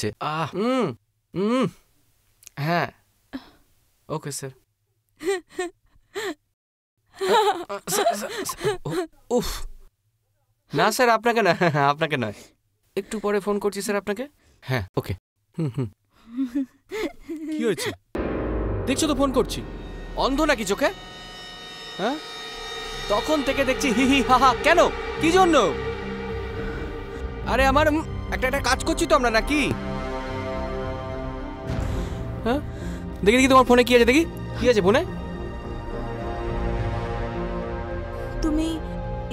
আছে। হ্যাঁ okay sir. উফ না স্যার, আপনাকে না, আপনাকে নয়, একটু পরে ফোন করছি স্যার আপনাকে। হ্যাঁ ওকে। কি হয়েছে দেখছো তো ফোন করছি, অন্ধ নাকি চোখে? হ্যাঁ তখন থেকে দেখছি হি হি হা হা, কেন কি জন্য? আরে আমার একটা কাজ করছি তো আমরা, নাকি? হ্যাঁ দেখি দেখি তোমার ফোনে কি আছে, দেখি কি আছে ফোনে। তুমি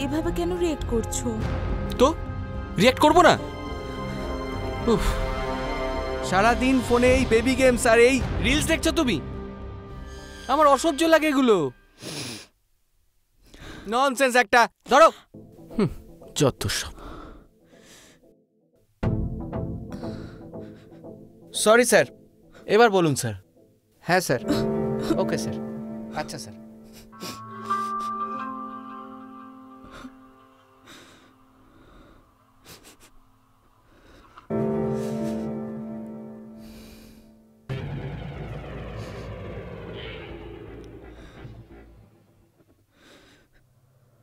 এভাবে কেন রিঅ্যাক্ট করছো? তো রিঅ্যাক্ট করবো না? উফ সারাদিন ফোনে এই বেবি গেমস আর এই রিলস দেখছো তুমি, আমার অসহ্য লাগে এগুলো। ননসেন্স একটা, ধরো। যত সব। সরি স্যার, এবার বলুন স্যার। হ্যাঁ স্যার, ওকে স্যার, আচ্ছা স্যার।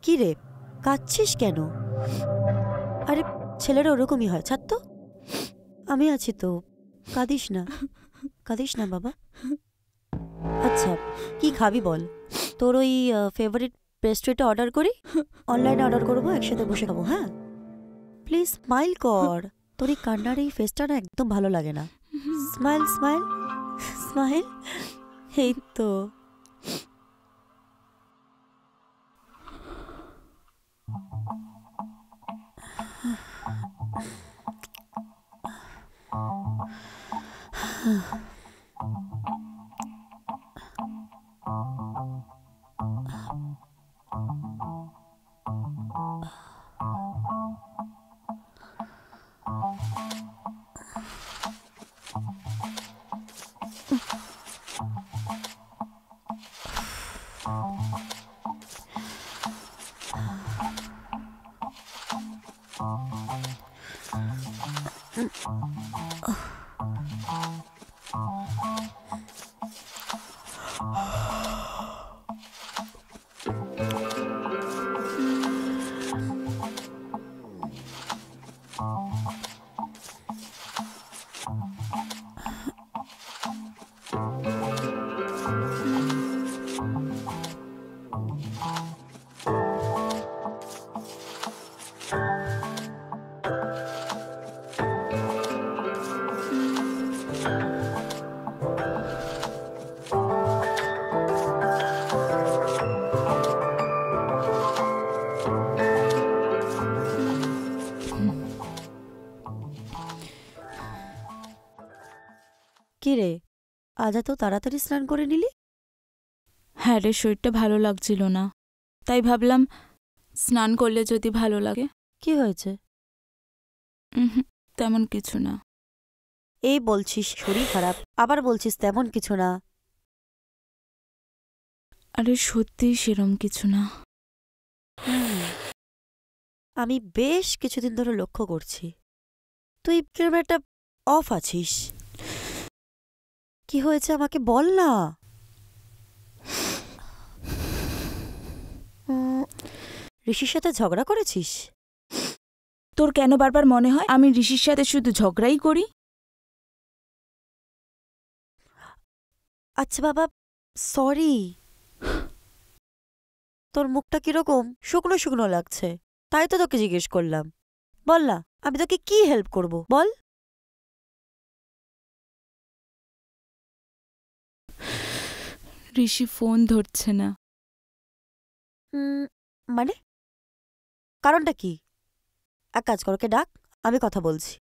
কি রে কাঁদছিস কেন? আরে ছেলেরা ওরকমই হয়, ছাড় তো, আমি আছি তো, কাঁদিস না, কাঁদিস না বাবা। আচ্ছা কি খাবি বল? তোর ওই ফেভারিট পেস্ট্রিটা অর্ডার করি, অনলাইনে অর্ডার করবো, একসাথে বসে খাবো। হ্যাঁ প্লিজ স্মাইল কর, তোর এই কান্নার এই ফেসটা না একদম ভালো লাগে না। স্মাইল স্মাইল স্মাইল, এই তো। কি রে আজ এত তাড়াতাড়ি স্নান করে নিলি? হ্যাঁ রে, শরীরটা ভালো লাগছিল না, তাই ভাবলাম স্নান করলে যদি ভালো লাগে। কি হয়েছে? তেমন কিছু না। এই বলছিস শরীর খারাপ, আবার বলছিস তেমন কিছু না। আরে সত্যি সেরম কিছু না। আমি বেশ কিছুদিন ধরে লক্ষ্য করছি তুই কিরম একটা অফ আছিস। কি হয়েছে আমাকে বল না। ঋষির সাথে ঝগড়া করেছিস? তোর কেন বারবার মনে হয় আমি ঋষির সাথে শুধু ঝগড়াই করি? আচ্ছা বাবা সরি। তোর মুখটা কিরকম শুকনো শুকনো লাগছে, তাই তো তোকে জিজ্ঞেস করলাম। বল না, আমি তোকে কি হেল্প করব বল। ঋষি ফোন ধরছে না। মানে কারণটা কি? এক কাজ কর, ওকে ডাক, আমি কথা বলছি।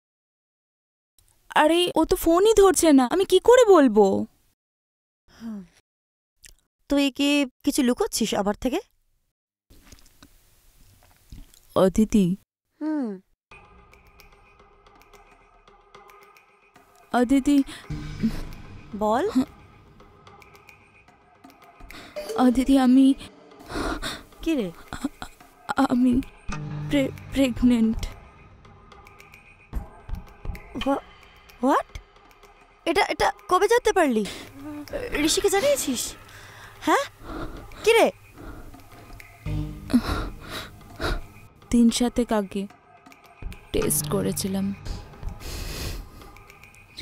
আরে ও তো ফোনই ধরছে না, আমি কি করে বলবো? তুই কি কিছু লুকোচ্ছিস আমার থেকে? অদিতি, অদিতি বল। অদিতি আমি কি রে? আমি প্রেগনেন্ট। হোয়াট? এটা এটা কবে জানতে পারলি? ঋষিকে জানিয়েছিস? হ্যাঁ, কি রে? 3-7 আগে টেস্ট করেছিলাম।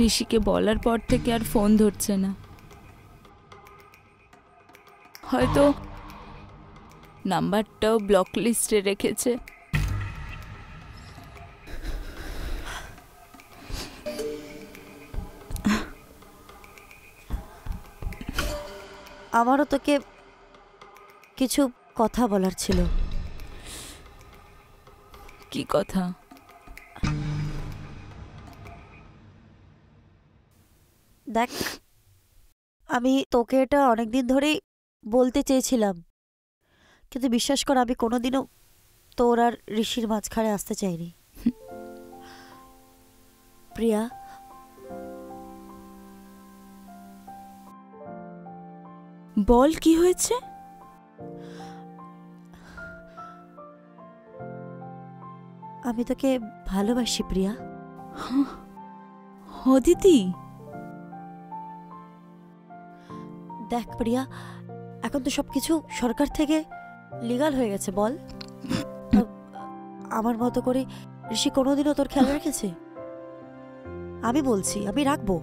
ঋষিকে বলার পর থেকে আর ফোন ধরছে না। হয়তো নাম্বারটাও ব্লক লিস্টে রেখেছে। আমারও তোকে কিছু কথা বলার ছিল। কি কথা? দেখ, আমি তোকে এটা অনেকদিন ধরেই বলতে চেয়েছিলাম, কিন্তু বিশ্বাস কর আমি কোনোদিনও তোর আর ঋষির মাঝখানে আসতে চাইনি। প্রিয়া, বল কি হয়েছে? আমি তোকে ভালোবাসি প্রিয়া। অদিতি, দেখ প্রিয়া, এখন তো সবকিছু সরকার থেকে লিগাল হয়ে গেছে। বল, আমার মতো করে ঋষি কোনোদিনও তোর খেয়াল রেখেছে? আমি বলছি, আমি রাখবো।